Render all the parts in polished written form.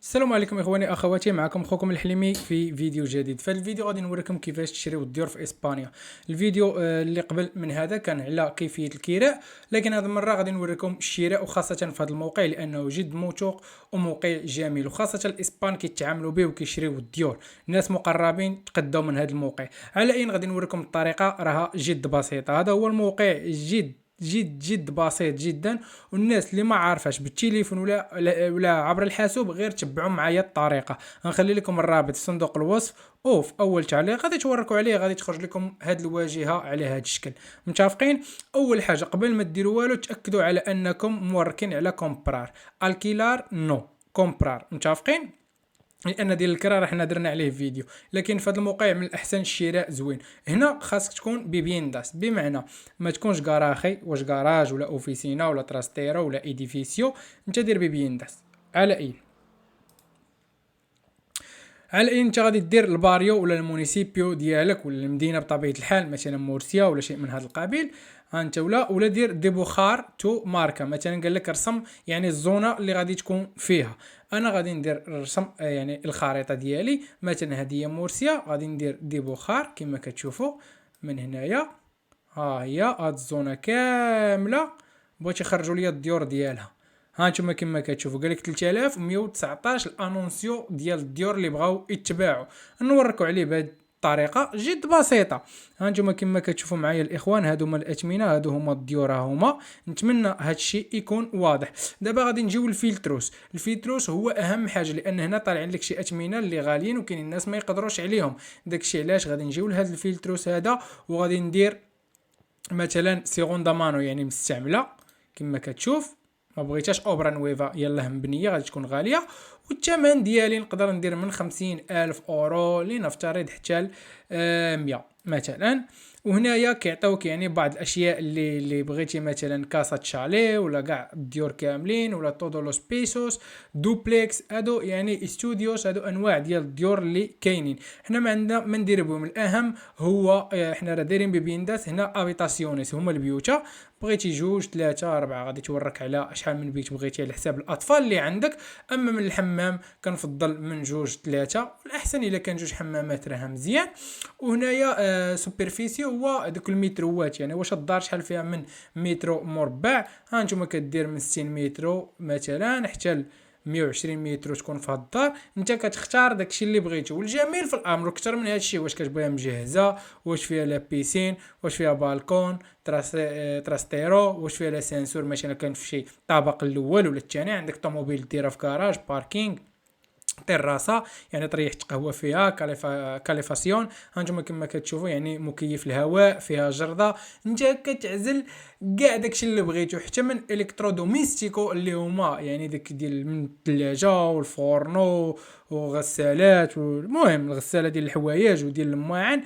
السلام عليكم اخواني اخواتي، معكم اخوكم الحليمي في فيديو جديد. في الفيديو غادي نوريكم كيفاش تشريو الديور في اسبانيا. الفيديو اللي قبل من هذا كان على كيفيه الكراء، لكن هذه المره غادي نوريكم الشراء، وخاصه في هذا الموقع لانه جد موثوق وموقع جميل، وخاصه الاسبان كيتعاملوا به وكيشريو الديور. الناس مقربين تقداو من هذا الموقع. على ان غادي نوريكم الطريقه راها جد بسيطه. هذا هو الموقع جد بسيط جدا، والناس اللي ما عارفاش بالتليفون ولا عبر الحاسوب غير تبعوا معايا الطريقه. غنخلي لكم الرابط في صندوق الوصف او في اول تعليق غادي توركوا عليه، غادي تخرج لكم هذه الواجهه على هذا الشكل. متفقين؟ اول حاجه قبل ما ديروا والو تاكدوا على انكم موركين على كومبرار. الكيلار نو كومبرار. متفقين؟ لان ديال الكرا حنا درنا عليه فيديو، لكن في هذا الموقع من الاحسن الشراء زوين. هنا خاصك تكون بيبينداس، بمعنى ما تكونش كراخي واش كراج ولا اوفيسينا ولا تراستيرو ولا ايديفيسيو، انت دير بيبينداس. على اي انت غادي دير الباريو ولا المونيسيبيو ديالك ولا المدينه بطبيعه الحال، مثلا مورسيا ولا شيء من هذا القبيل. ها انت ولا دير دي بوخار تو ماركه، مثلا قال لك رسم يعني الزونه اللي غادي تكون فيها. انا غادي ندير رسم يعني الخريطه ديالي، مثلا هذه هي مورسيا، غادي ندير دي بوخار كما كتشوفوا من هنايا. ها هي هاد الزونه كامله بغيت يخرجوا لي الديور ديالها. ها نتوما كما كتشوفوا قالك 3119 الانونسيو ديال الديور اللي بغاو يتباعوا. نوركوا عليه بهذه الطريقه جد بسيطه. ها نتوما كما كتشوفوا معايا الاخوان، هادو هما الاثمنه، هادو هما الديور، هما. نتمنى هذا الشيء يكون واضح. دابا غادي نجيو للفلتروس. الفلتروس هو اهم حاجه، لان هنا طالعين لك شي اثمنه اللي غاليين وكاين الناس ما يقدروش عليهم. داكشي علاش غادي نجيو لهذا الفلتروس هذا، وغادي ندير مثلا سيغوندا مانو يعني مستعمله كما كتشوف. ما بغيتهاش اوبرا نويفا يلاه مبنيه غادي تكون غاليه. والثمن ديالي نقدر ندير من 50,000 اورو لنفترض حتى 100 مثلا. وهنايا كيعطيوك يعني بعض الاشياء اللي بغيتي، مثلا كاسة شاليه ولا كاع الديور كاملين ولا تودولوس بيسوس دوبلكس. هادو يعني استوديوس، هادو انواع ديال الديور اللي كاينين. حنا ما عندنا ما ندير بهم. الاهم هو حنا راه دايرين ببينداس هنا ابيتاسيونيس هما البيوتا. بغيتي جوج ثلاثة أربعة غادي تورك على شحال من بيت بغيتي على حساب الأطفال اللي عندك. أما من الحمام كنفضل من جوج ثلاثة، والأحسن إلا كان جوج حمامات راه مزيان. وهنايا سوبرفيسي هو دوك المتروات، يعني واش الدار شحال فيها من متر مربع. ها نتوما كدير من 60 متر مثلا حتى 120 متر تكون في الدار. انت كتختار داكشي اللي بغيتو، والجميل في الامر اكثر من هادشي واش كتبغيها مجهزه، واش فيها لا بيسين، واش فيها بالكون تراستيرو، واش فيها لا سانسور مثلا كان في شي طابق الاول ولا الثاني. عندك طوموبيل ديرها في كراج باركينغ تيراسا يعني طريح تقهوى فيها كاليفاسيون. هانتوما كما كتشوفوا يعني مكيف الهواء، فيها جرده. انت كتعزل كاع داكشي اللي بغيتو، حتى من الكترودوميستيكو اللي هما يعني داك ديال من الثلاجه والفورنو وغسالات، والمهم الغساله ديال الحوايج وديال الماعن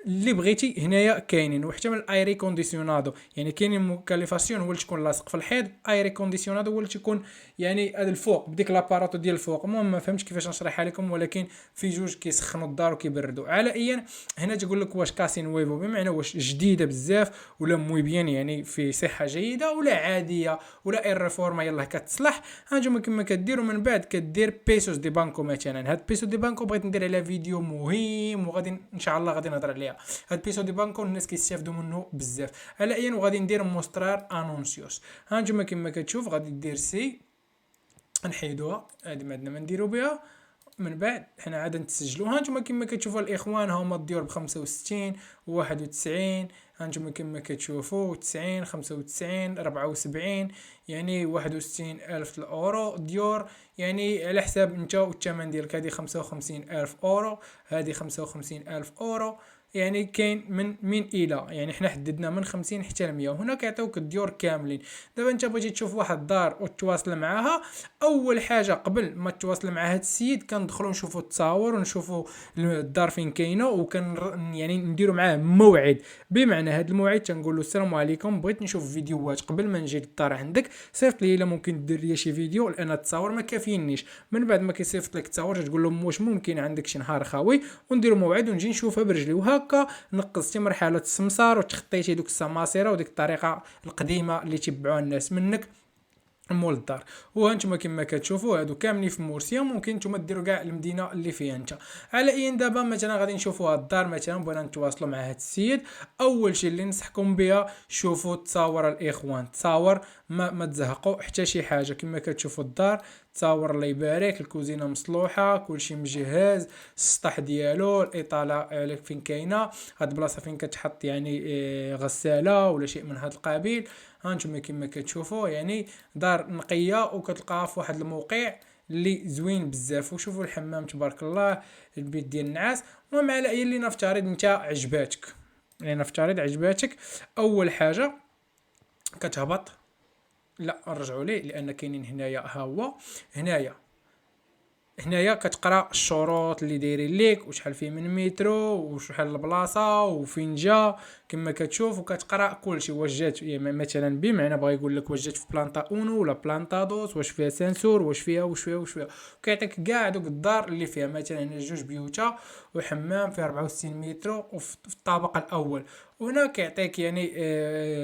اللي بغيتي هنايا كاينين. وحتى من الايري كونديسيونادو يعني كاينين كاليفاسيون هو اللي تكون لاصق في الحيط، ايري كونديسيونادو هو اللي تكون يعني هذا الفوق بديك لاباراتو ديال الفوق. المهم ما فهمتش كيفاش نشرحها لكم، ولكن في جوج كيسخنوا الدار وكيبردوا. على ايا هنا تقول لك واش كاسي نويفو بمعنى واش جديده بزاف ولا مويبيان يعني في صحه جيده ولا عاديه ولا اي ريفورما يلاه كتصلح. هانتوما كما كديروا من بعد كدير بيسوس دي بانكو. مثلا هاد بيسو دي بانكو بغيت ندير عليها فيديو مهم وغادي ان شاء الله غادي نهضر عليها. هاد بيسو دي بانكو الناس كيستافدوا منه بزاف. على ايا وغادي ندير موسترار انونسيوس. هانتوما كما كتشوف غادي دير سي نحيدوها، هادي ما عندنا ما نديرو بها. من بعد حنا عاد نتسجلوا. هانتوما كما كتشوفوا الاخوان هما الديور ب 65 91. هانتوما كما كتشوفوا 90 95 74 يعني 61 الف الاورو ديور، يعني على حساب انت والثمن ديالك. هذه 55 الف اورو، هذه 55 الف اورو. يعني كاين من الى يعني حنا حددنا من 50 حتى ل 100. وهنا كيعطيوك الديور كاملين. دابا انت بغيتي تشوف واحد الدار وتواصل معاها، اول حاجه قبل ما تواصل مع هاد السيد كندخلوا نشوفوا التصاور ونشوفوا الدار فين كاينه، وكان يعني نديروا معاه موعد. بمعنى هاد الموعد تنقول له السلام عليكم بغيت نشوف فيديوهات قبل ما نجي للدار عندك، صيفط لي الا ممكن دير لي شي فيديو لان التصاور ما كافينيش. من بعد ما كيصيفط لك التصاور تقول لهم واش ممكن عندك شي نهار خاوي ونديروا موعد ونجي نشوفها برجلي. وهكا نقصتي مرحله السمسار وتخطيتي دوك السماسره وديك الطريقه القديمه اللي تبعوها الناس منك مول الدار. وهانتوما كما كتشوفوا هادو كاملين في مرسيا، ممكن نتوما ديروا كاع المدينه اللي فيها انت. على اي دابا مثلا غادي نشوفوا هاد الدار، مثلا بغينا نتواصلوا مع هاد السيد، اول شيء اللي ننصحكم بها شوفوا تصاور الاخوان، تصاور ما تزهقوا حتى شي حاجه. كما كتشوفوا الدار تصاور الله يبارك، الكوزينه مصلوحه، كلشي مجهز، السطح ديالو، الاطاله فين كاينه، هاد البلاصه فين كتحط يعني غساله ولا شيء من هاد القبيل. هانتوما كما كتشوفوا يعني دار نقيه وكتلقاها في واحد الموقع اللي زوين بزاف. وشوفوا الحمام تبارك الله، البيت ديال النعاس. المهم على اي اللي نفترض انت عجباتك، يعني نفترض عجباتك، اول حاجه كتهبط، لا نرجعوا ليه لان كاينين هنايا، ها هو هنايا كتقرا الشروط اللي دايرين ليك، وشحال فيه من مترو، وشحال البلاصه، وفين جا كما كتشوف، وكتقرا كلشي واش جات مثلا بمعنى بغا يقول لك واش جات في بلانطا اونو ولا بلانطا دوس، واش فيها سنسور، واش فيها واش فيها وكيعطيك كاع دوك الدار اللي فيها. مثلا هنا جوج بيوتا وحمام فيه 64 متر وفي الطابق الاول. وهنا كيعطيك يعني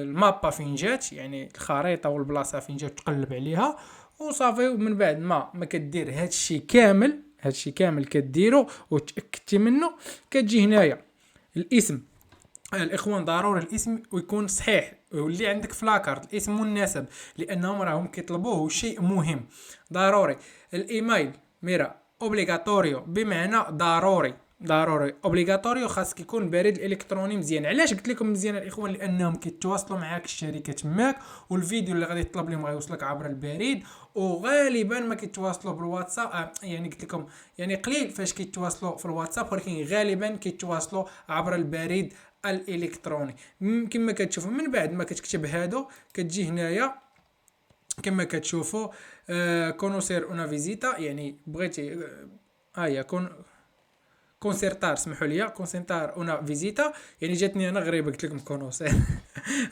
المابا فين جات، يعني الخريطه والبلاصه فين جات تقلب عليها وصافي. ومن بعد ما كدير هادشي كامل كديرو وتاكدتي منه، كتجي هنايا الاسم. الاخوان ضروري الاسم ويكون صحيح، ويولي عندك فلاكارت الاسم والنسب، لانهم راهم كيطلبوه شيء مهم ضروري. الايميل ميرا اوبليغاتوريو، بمعنى ضروري اوبليغاتوريو، خاصك يكون بريد الالكتروني مزيان. علاش قلت لكم مزيان الاخوان؟ لانهم كيتواصلوا معاك الشركه تماك، والفيديو اللي غادي تطلب لهم غيوصلك عبر البريد. وغالبا ما كيتواصلوا بالواتساب، يعني قلت لكم يعني قليل فاش كيتواصلوا في الواتساب، ولكن غالبا كيتواصلوا عبر البريد الالكتروني. كما كتشوفوا من بعد ما كتكتب هادو كتجي هنايا كما كتشوفوا كونوسير اون فيزيتا، يعني بغيتي هيا كونسيرتار، سمحوا لي، كونسيرتار اون فيزيتا، يعني جاتني انا غريبه قلت لكم كونوسير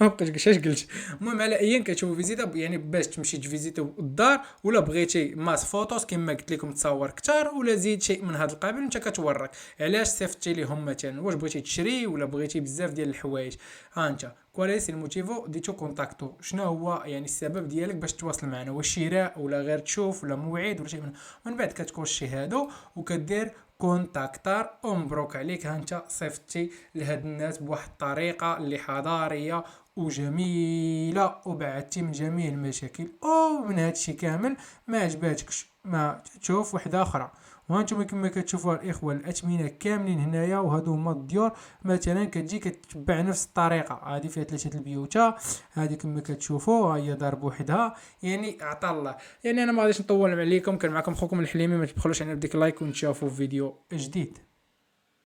ما بقيتش قلت. المهم على ايا كتشوفوا فيزيتا يعني باش تمشي تفيزيتي الدار، ولا بغيتي ماس فوتوس كما قلت لكم تصور كثار، ولا زيد شيء من هذا القبيل انت كتورك علاش صيفطتي ليهم. مثلا واش بغيتي تشري ولا بغيتي بزاف ديال الحوايج، ها انت كواليس الموتيفو ديتو كونتاكتو، شنو هو يعني السبب ديالك باش تواصل معنا، واش شراء ولا غير تشوف ولا موعد ولا شيء من بعد كتكوشي هادو وكدير كونتاكتار، ومبروك عليك، هانتا صيفطتي لهاد الناس بواحد الطريقه اللي حضاريه وجميله، وبعدتي من جميع المشاكل. او من هادشي كامل ما عجباتكش ما تشوف وحده اخرى. وهانتم كما كتشوفوا الاخوه الاثمنه كاملين هنايا، وهادو هما الديور. مثلا كتجي كتبع نفس الطريقه، هذه فيها 3 البيوتا، هذه كما كتشوفوا هي دار بوحدها، يعني عطا الله. يعني انا ما غاديش نطول عليكم، كان معكم خوكم الحليمي، ما تبخلوش علينا بديك لايك ونتشافوا في فيديو جديد.